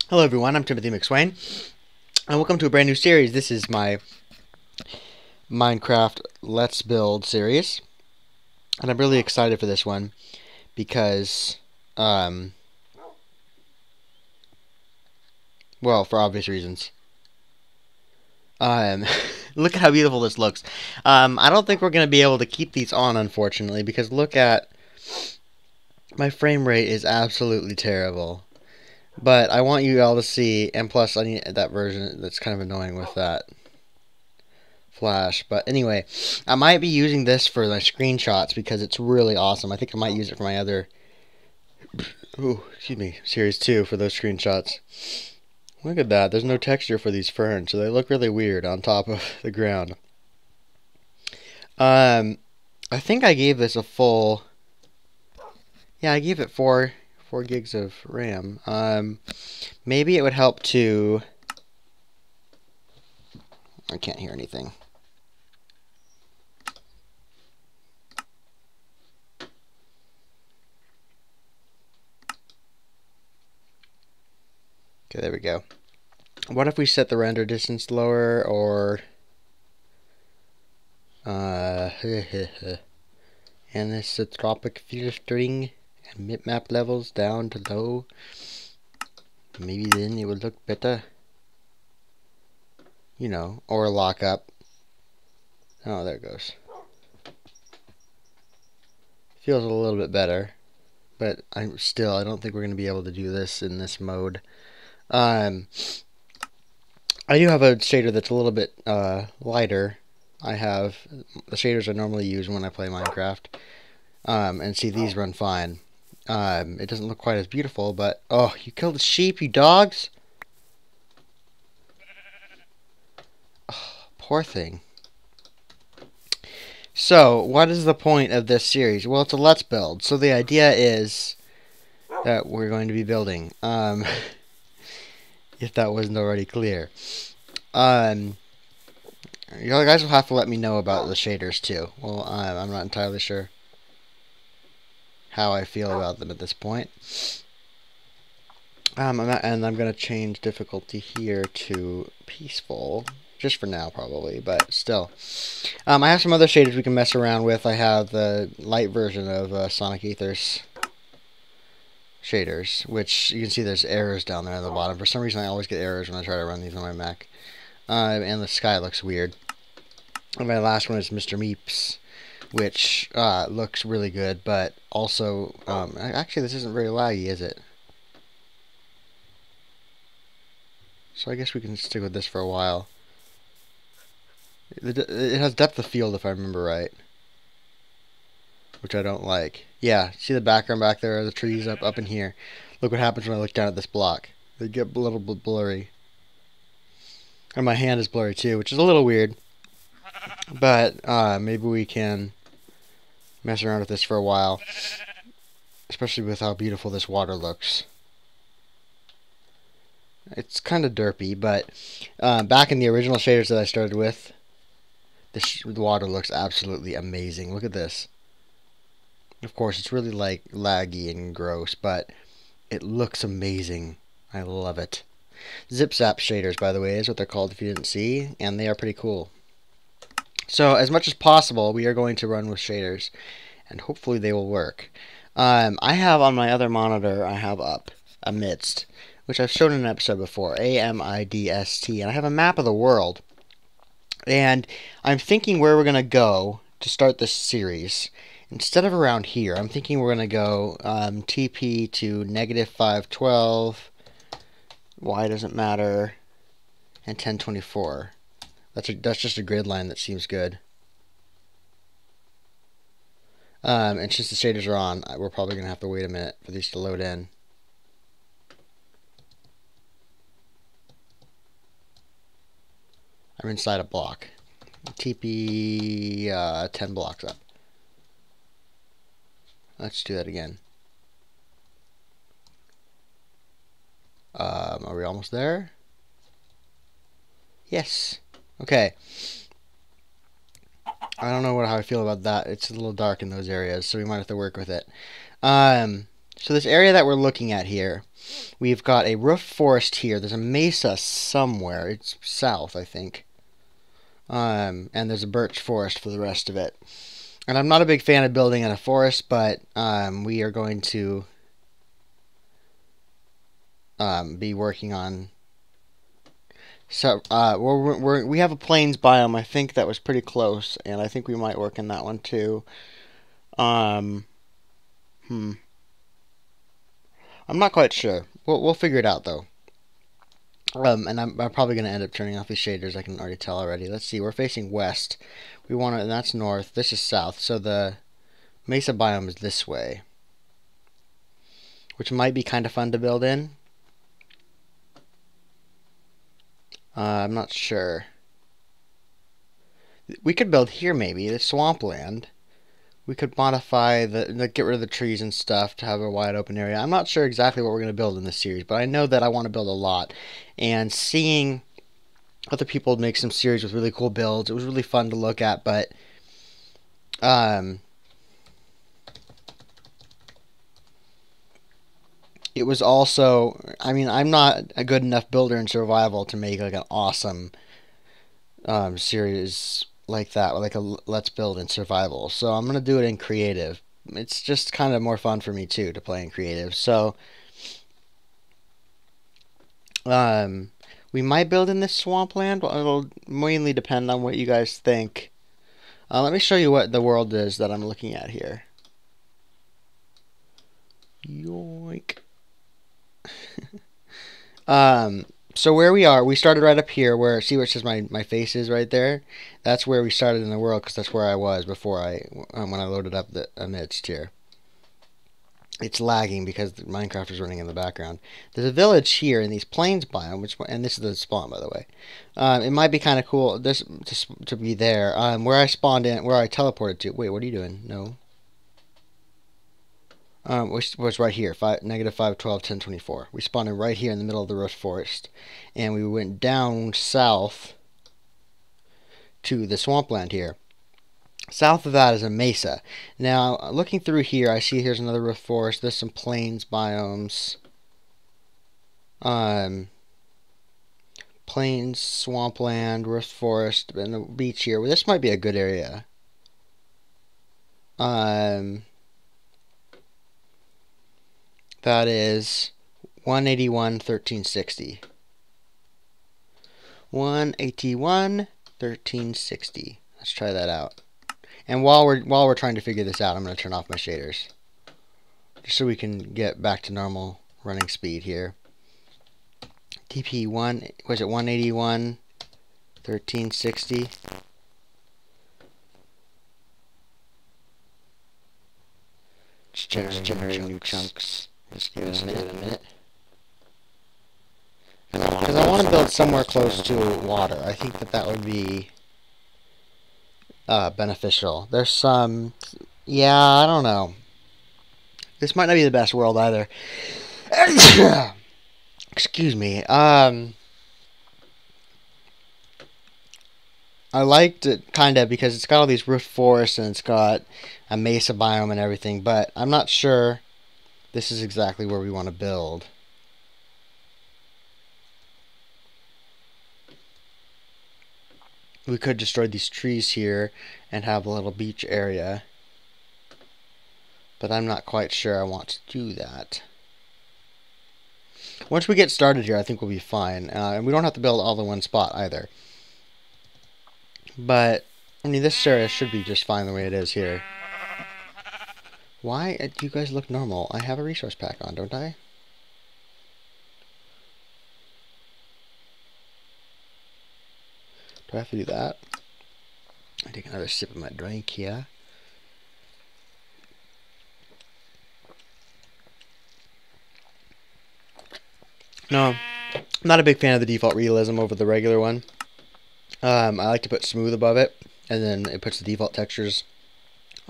Hello everyone, I'm Timothy McSwain, and welcome to a brand new series. This is my Minecraft Let's Build series, and I'm really excited for this one because, well, for obvious reasons. Look at how beautiful this looks. I don't think we're going to be able to keep these on, unfortunately, because look at, my frame rate is absolutely terrible. But I want you all to see, and plus I need that version that's kind of annoying with that flash. But anyway, I might be using this for my screenshots because it's really awesome. I think I might use it for my other, series 2 for those screenshots. Look at that. There's no texture for these ferns, so they look really weird on top of the ground. I think I gave this a full, yeah, I gave it 4 gigs of RAM. Maybe it would help to, I can't hear anything. Okay, there we go. What if we set the render distance lower, or anisotropic filtering and bitmap levels down to low? Maybe then it would look better. You know, or lock up. Oh, there it goes. Feels a little bit better, but I don't think we're going to be able to do this in this mode. I do have a shader that's a little bit lighter. I have the shaders I normally use when I play Minecraft. And see, these run fine. It doesn't look quite as beautiful, but oh, you killed the sheep, you dogs! Oh, poor thing. So, what is the point of this series? Well, it's a Let's Build. So the idea is that we're going to be building. If that wasn't already clear. You guys will have to let me know about the shaders too. Well, I'm not entirely sure how I feel about them at this point. And I'm going to change difficulty here to peaceful, just for now probably, but still. I have some other shaders we can mess around with. I have the light version of Sonic Aether's shaders, which you can see there's errors down there at the bottom. For some reason I always get errors when I try to run these on my Mac. And the sky looks weird. And my last one is Mr. Meeps, which looks really good, but also, actually this isn't very laggy, is it? So I guess we can stick with this for a while. It has depth of field if I remember right, which I don't like. Yeah, see the background back there, the trees up in here. Look what happens when I look down at this block. They get a little bit blurry. And my hand is blurry too, which is a little weird. But maybe we can mess around with this for a while, especially with how beautiful this water looks. It's kind of derpy, but back in the original shaders that I started with, the water looks absolutely amazing. Look at this. Of course, it's really like laggy and gross, but it looks amazing. I love it. Zip Zap shaders, by the way, is what they're called if you didn't see, and they are pretty cool. So, as much as possible, we are going to run with shaders, and hopefully they will work. I have on my other monitor, I have up Amidst, which I've shown in an episode before, AMIDST, and I have a map of the world. And I'm thinking where we're going to go to start this series. Instead of around here, I'm thinking we're going to go TP to -512, Y doesn't matter, and 1024. That's just a grid line that seems good. And since the shaders are on, we're probably going to have to wait a minute for these to load in. I'm inside a block. TP 10 blocks up. Let's do that again. Are we almost there? Yes. Okay. I don't know how I feel about that. It's a little dark in those areas, so we might have to work with it. So this area that we're looking at here, we've got a roof forest here. There's a mesa somewhere. It's south, I think. And there's a birch forest for the rest of it. And I'm not a big fan of building in a forest, but we are going to be working on. So we have a plains biome. I think that was pretty close, and I think we might work in that one too. I'm not quite sure. We'll figure it out though. And I'm probably going to end up turning off these shaders. I can already tell already. Let's see. We're facing west. We want to, and that's north. This is south. So the mesa biome is this way, which might be kind of fun to build in. I'm not sure. We could build here maybe, the swampland. We could modify get rid of the trees and stuff to have a wide open area. I'm not sure exactly what we're going to build in this series, but I know that I want to build a lot. And seeing other people make some series with really cool builds, it was really fun to look at, but it was also, I mean, I'm not a good enough builder in survival to make like an awesome series like that, like a let's build in survival. So I'm gonna do it in creative. It's just kind of more fun for me too to play in creative. So we might build in this swampland. It'll mainly depend on what you guys think. Let me show you what the world is that I'm looking at here. Yoink. So where we are, we started right up here where, see where it says my face is right there? That's where we started in the world, because that's where I was before when I loaded up the amidst here. It's lagging because Minecraft is running in the background. There's a village here in these plains biome, and this is the spawn, by the way. It might be kind of cool to be there. Where I spawned in, where I teleported to. Wait, what are you doing? No. Which was right here, -5, 12, 10, 24. We spawned in right here in the middle of the roof forest, and we went down south to the swampland here. South of that is a mesa. Now, looking through here, I see here's another roof forest. There's some plains biomes. Plains, swampland, roof forest, and the beach here. Well, this might be a good area. That is 181, 1360. 181, 1360. Let's try that out. And while we're trying to figure this out, I'm going to turn off my shaders, just so we can get back to normal running speed here. TP1 was it 181, 1360. Just generating new chunks. Just give us a minute. Because I want to build somewhere close to water. I think that would be beneficial. There's some, yeah, I don't know. This might not be the best world either. Excuse me. I liked it kind of because it's got all these roof forests and it's got a mesa biome and everything, but I'm not sure this is exactly where we want to build. We could destroy these trees here and have a little beach area, but I'm not quite sure I want to do that. Once we get started here, I think we'll be fine. And we don't have to build all in one spot either. But, I mean, this area should be just fine the way it is here. Why do you guys look normal? I have a resource pack on, don't I? Do I have to do that? I take another sip of my drink here. No, I'm not a big fan of the default realism over the regular one. I like to put smooth above it, and then it puts the default textures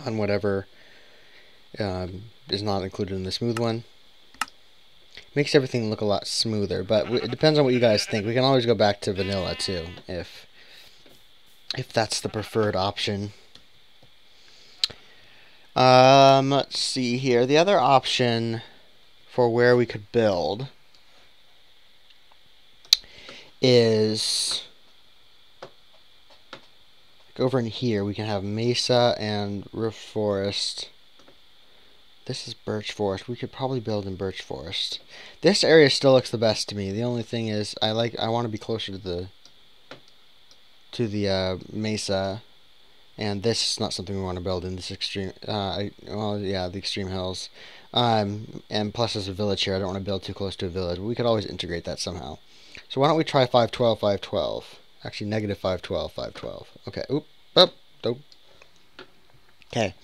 on whatever is not included in the smooth one. Makes everything look a lot smoother, but it depends on what you guys think. We can always go back to vanilla too, if that's the preferred option. Let's see here. The other option for where we could build is over in here. We can have mesa and roof forest. This is birch forest. We could probably build in birch forest. This area still looks the best to me. The only thing is, I want to be closer to the mesa, and this is not something we want to build in this extreme. The extreme hills. And plus, there's a village here. I don't want to build too close to a village. But we could always integrate that somehow. So why don't we try 512, 512? Actually, negative 512, 512. Okay. Oop. Okay.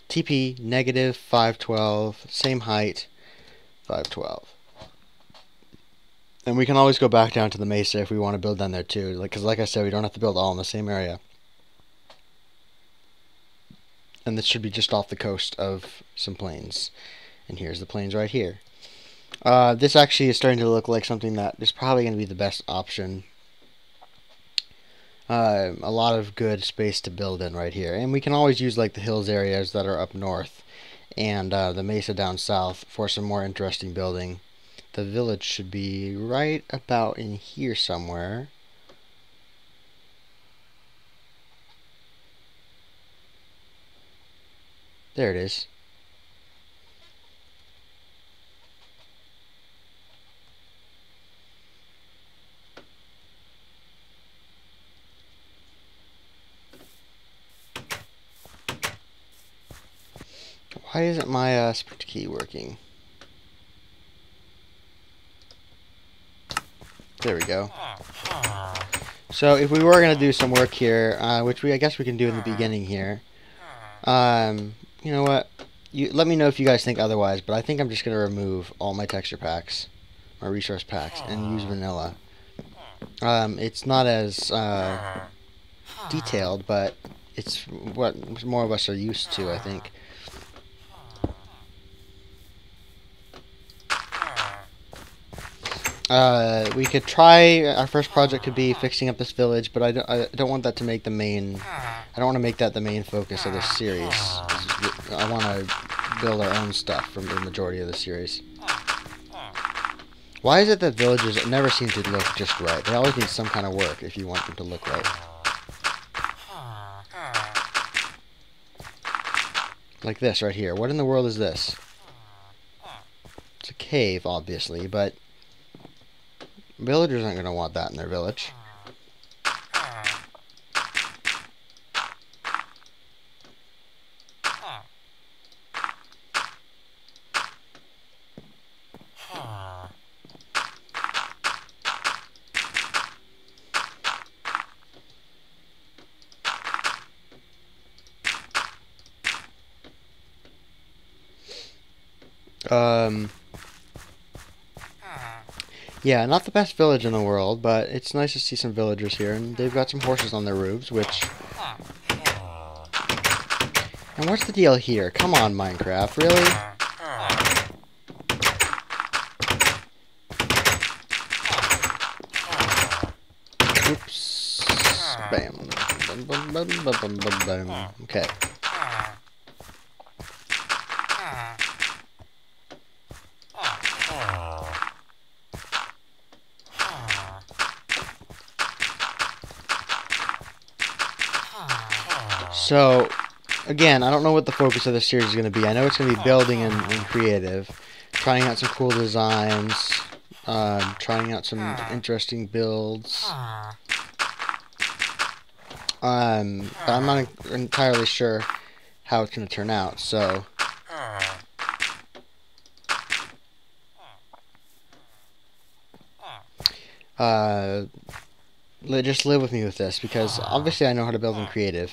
TP negative 512, same height, 512. And we can always go back down to the mesa if we want to build down there too. Because like I said, we don't have to build all in the same area. And this should be just off the coast of some plains. And here's the plains right here. This actually is starting to look like something that is probably going to be the best option. A lot of good space to build in right here. And we can always use like the hills areas that are up north and the mesa down south for some more interesting building. The village should be right about in here somewhere. There it is. Why isn't my sprint key working? There we go. So if we were going to do some work here, which I guess we can do in the beginning here, you know what? Let me know if you guys think otherwise, but I think I'm just going to remove all my texture packs, my resource packs, and use vanilla. It's not as detailed, but it's what more of us are used to, I think. We could try, our first project could be fixing up this village, but I don't want that to make the main, I don't want to make that the main focus of this series. I want to build our own stuff from the majority of the series. Why is it that villages never seem to look just right? They always need some kind of work if you want them to look right. Like this right here. What in the world is this? It's a cave, obviously, but villagers aren't going to want that in their village. Yeah, not the best village in the world, but it's nice to see some villagers here, and they've got some horses on their roofs, which... And what's the deal here? Come on, Minecraft, really? Oops. Bam. Bum, bum, bum, bum, bum, bum, bum. Okay. So, again, I don't know what the focus of this series is going to be. I know it's going to be building and creative, trying out some cool designs, trying out some interesting builds. But I'm not entirely sure how it's going to turn out, so... just live with me with this, because obviously I know how to build in creative.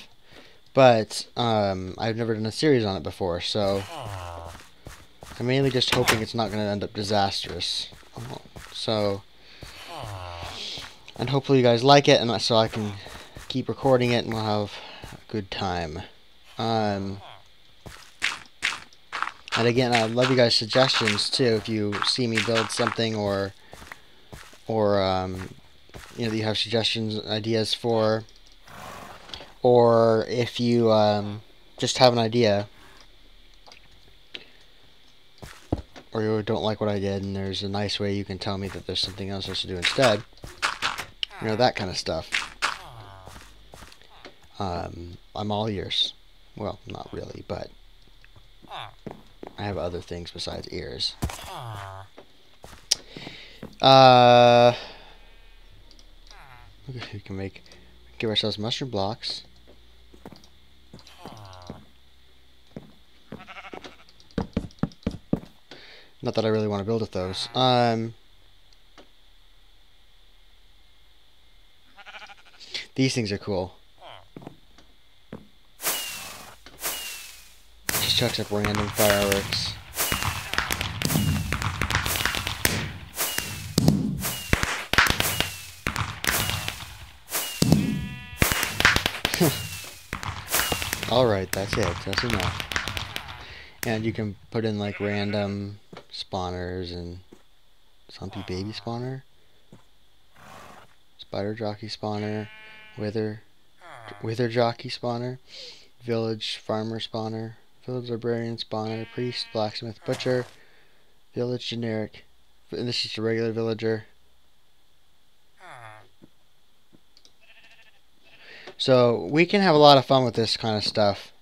But, I've never done a series on it before, so I'm mainly just hoping it's not going to end up disastrous. So, and hopefully you guys like it, and so I can keep recording it, and we'll have a good time. And again, I'd love you guys' suggestions, too, if you see me build something, or you know, that you have suggestions, ideas for... Or if you just have an idea, or you don't like what I did and there's a nice way you can tell me that there's something else I should do instead, you know, that kind of stuff. I'm all ears. Well, not really, but I have other things besides ears. We can give ourselves mushroom blocks. Not that I really want to build with those. These things are cool. Just chucks up random fireworks. Alright, that's it. That's enough. And you can put in like random spawners and zombie baby spawner, spider jockey spawner, wither jockey spawner, village farmer spawner, village librarian spawner, priest, blacksmith, butcher, village generic, and this is just a regular villager. So we can have a lot of fun with this kind of stuff.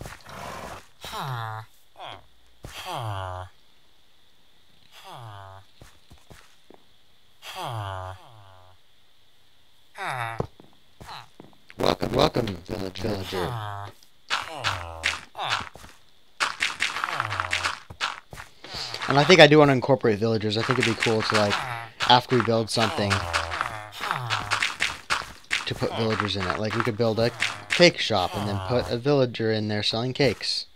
Welcome, villager. And I think I do want to incorporate villagers. I think it'd be cool to, like, after we build something, to put villagers in it. Like, we could build a cake shop and then put a villager in there selling cakes.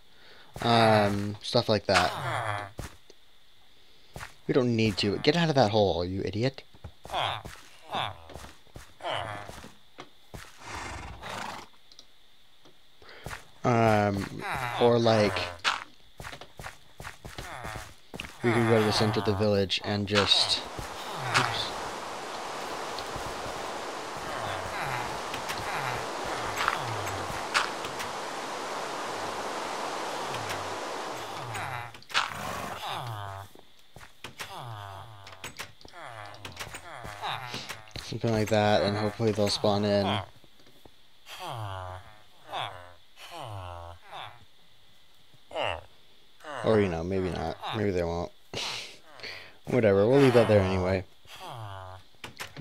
Stuff like that. We don't need to. Get out of that hole, you idiot. Or like, we could go to the center of the village and just, oops. Something like that, and hopefully they'll spawn in. Or, you know, maybe not. Maybe they won't. Whatever, we'll leave that there anyway. Are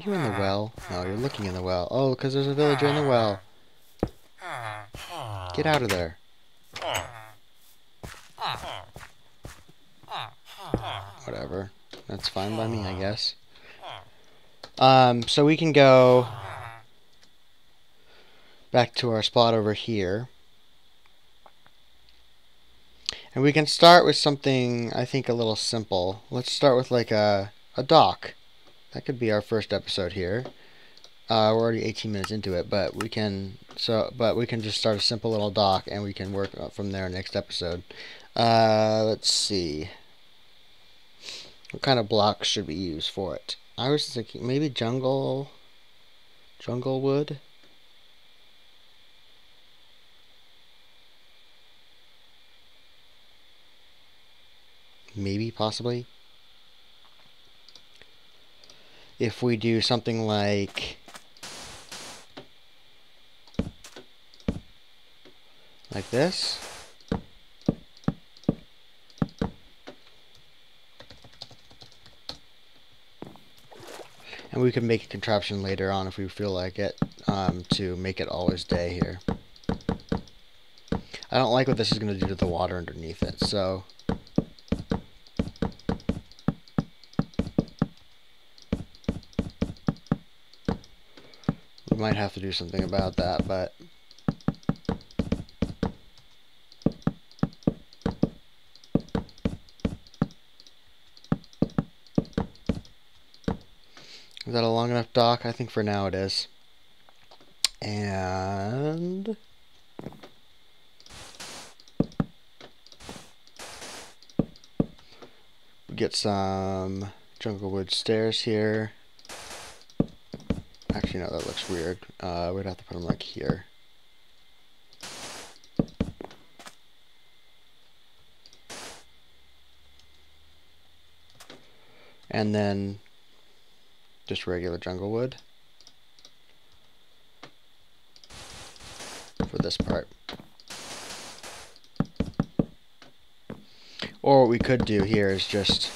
you in the well? No, you're looking in the well. Oh, because there's a villager in the well. Get out of there. Whatever. That's fine by me, I guess. So we can go back to our spot over here. And we can start with something, I think, a little simple. Let's start with like a dock. That could be our first episode here. We're already 18 minutes into it, but we can just start a simple little dock, and we can work from there next episode. Let's see. What kind of blocks should we use for it? I was thinking maybe jungle wood. Maybe, possibly. If we do something like this. And we can make a contraption later on if we feel like it, to make it always day here. I don't like what this is going to do to the water underneath it, so we might have to do something about that, but is that a long enough dock? I think for now it is. And get some jungle wood stairs here. Actually, no, that looks weird. We'd have to put them like here. and then just regular jungle wood for this part. Or what we could do here is just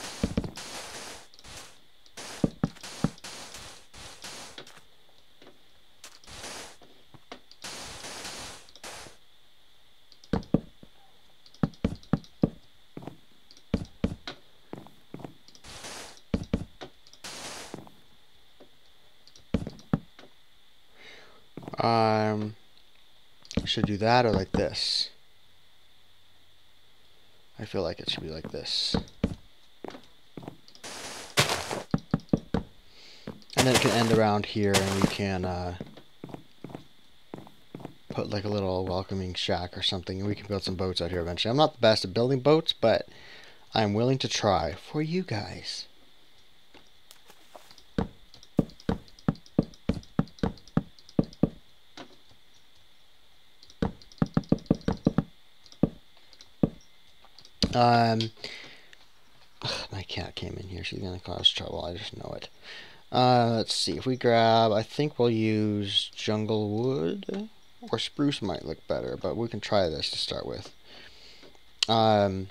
should do that or like this. I feel like it should be like this. And then it can end around here, and we can put like a little welcoming shack or something, and we can build some boats out here eventually. I'm not the best at building boats, but I'm willing to try for you guys. My cat came in here. She's gonna cause trouble. I just know it. Let's see. If we grab, I think we'll use jungle wood, or spruce might look better, but we can try this to start with. Yeah,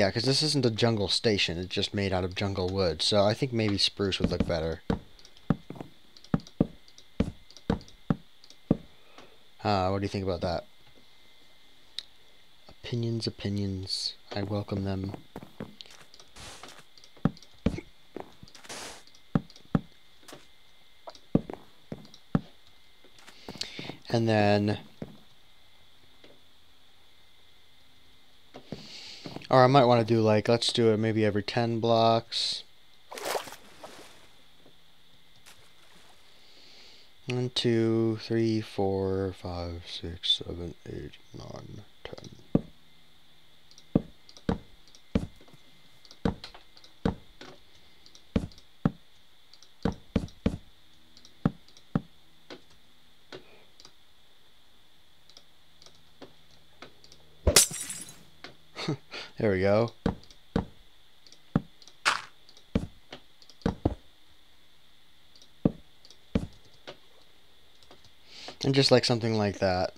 because this isn't a jungle station. It's just made out of jungle wood. So I think maybe spruce would look better. What do you think about that? Opinions, opinions. I welcome them. And then, or I might want to do like, let's do it maybe every 10 blocks. 1, 2, 3, 4, 5, 6, 7, 8, 9, 10. There we go. And just like something like that.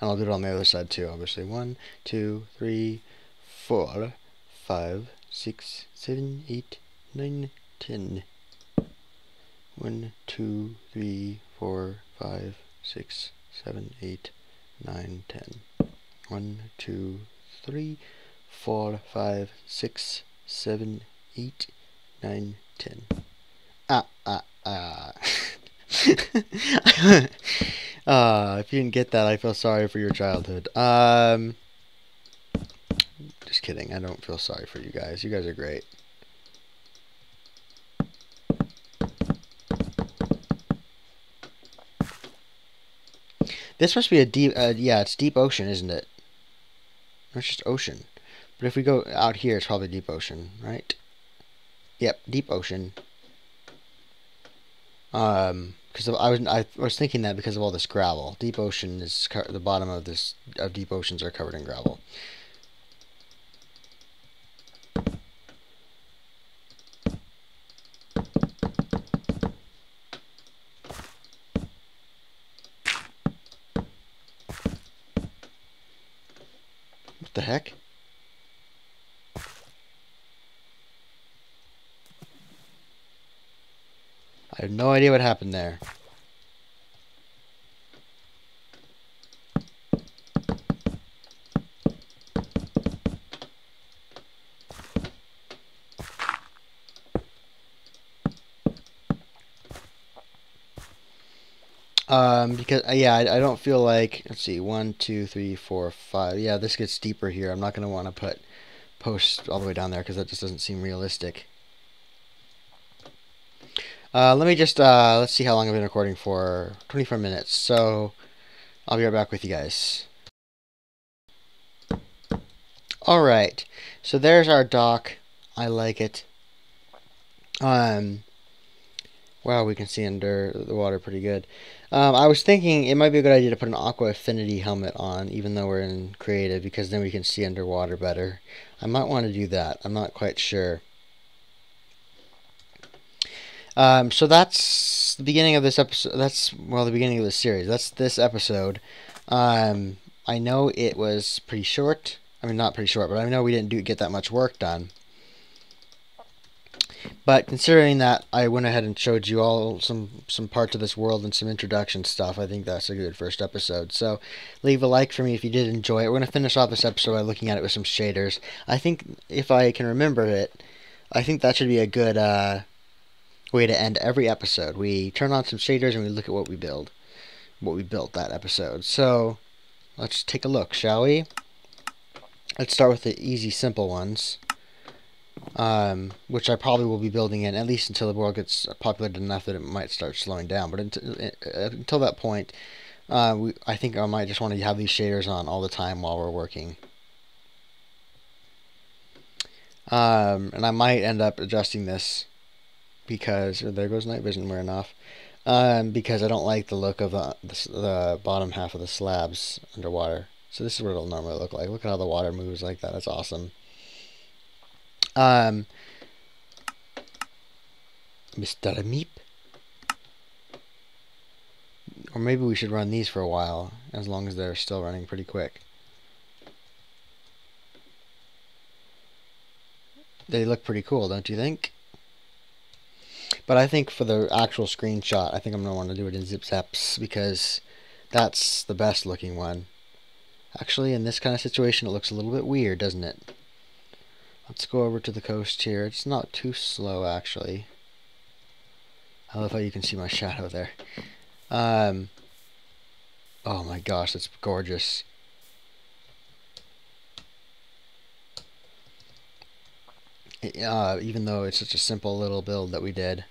And I'll do it on the other side too, obviously. 1, 2, 3, 4, 5, 6, 7, 8, 9, 10. 1, 2, 3, 4, 5, 6, 7, 8, 9, 10. 1, 2, 3, 4, 5, 6, 7, 8, 9, 10. If you didn't get that, I feel sorry for your childhood. Just kidding. I don't feel sorry for you guys. You guys are great. This must be a deep, yeah, it's deep ocean, isn't it? Or it's just ocean. But if we go out here, it's probably deep ocean, right? Yep, deep ocean. Because I was thinking that because of all this gravel. Deep ocean is the bottom of deep oceans are covered in gravel. What the heck? I have no idea what happened there. Because yeah, I don't feel like, let's see, 1, 2, 3, 4, 5. Yeah, this gets deeper here. I'm not gonna want to put posts all the way down there because that just doesn't seem realistic. Let me just let's see how long I've been recording for. 24 minutes. So I'll be right back with you guys. All right. So there's our dock. I like it. Wow, we can see under the water pretty good. I was thinking it might be a good idea to put an Aqua Affinity helmet on, even though we're in creative, because then we can see underwater better. I might want to do that. I'm not quite sure. So that's the beginning of this episode. That's, well, the beginning of this series. That's this episode. I know it was pretty short. I mean, not pretty short, but I know we didn't get that much work done. But considering that I went ahead and showed you all some parts of this world and some introduction stuff, I think that's a good first episode. So leave a like for me if you did enjoy it. We're going to finish off this episode by looking at it with some shaders. I think, if I can remember it, I think that should be a good way to end every episode. We turn on some shaders and we look at what we built that episode. So let's take a look, shall we? Let's start with the easy, simple ones. Which I probably will be building in, at least until the world gets populated enough that it might start slowing down. But until that point, I think I might just want to have these shaders on all the time while we're working. And I might end up adjusting this because, there goes night vision wearing off, because I don't like the look of the bottom half of the slabs underwater. So this is what it'll normally look like. Look at how the water moves like that. That's awesome. Mr. Meep. Or maybe we should run these for a while, as long as they're still running pretty quick. They look pretty cool, don't you think? But I think for the actual screenshot, I think I'm going to want to do it in Zip Zaps, because that's the best looking one. Actually, in this kind of situation, it looks a little bit weird, doesn't it? Let's go over to the coast here. It's not too slow, actually. I love how you can see my shadow there. Oh my gosh, that's gorgeous. Even though it's such a simple little build that we did.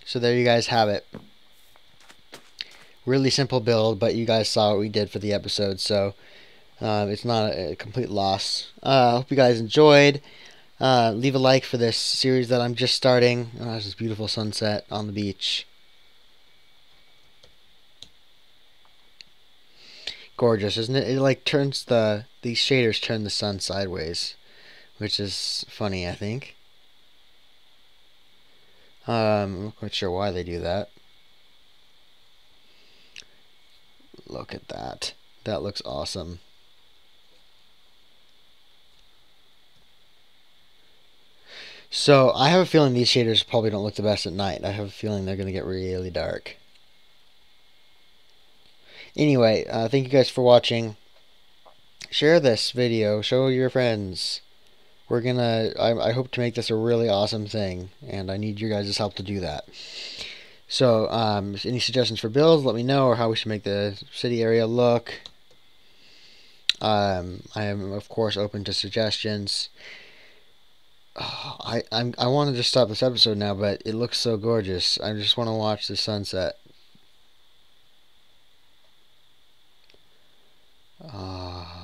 So there you guys have it. Really simple build, but you guys saw what we did for the episode, so it's not a complete loss. I hope you guys enjoyed. Leave a like for this series that I'm just starting. There's this beautiful sunset on the beach. Gorgeous, isn't it? It like turns these shaders turn the sun sideways, which is funny, I think. I'm not quite sure why they do that. Look at that. That looks awesome. So, I have a feeling these shaders probably don't look the best at night. I have a feeling they're going to get really dark. Anyway, thank you guys for watching. Share this video. Show your friends. We're gonna... I hope to make this a really awesome thing, and I need your guys' help to do that. So, any suggestions for builds, let me know, or how we should make the city area look. I am, of course, open to suggestions. Oh, I want to just stop this episode now, but it looks so gorgeous. I just want to watch the sunset. Ah.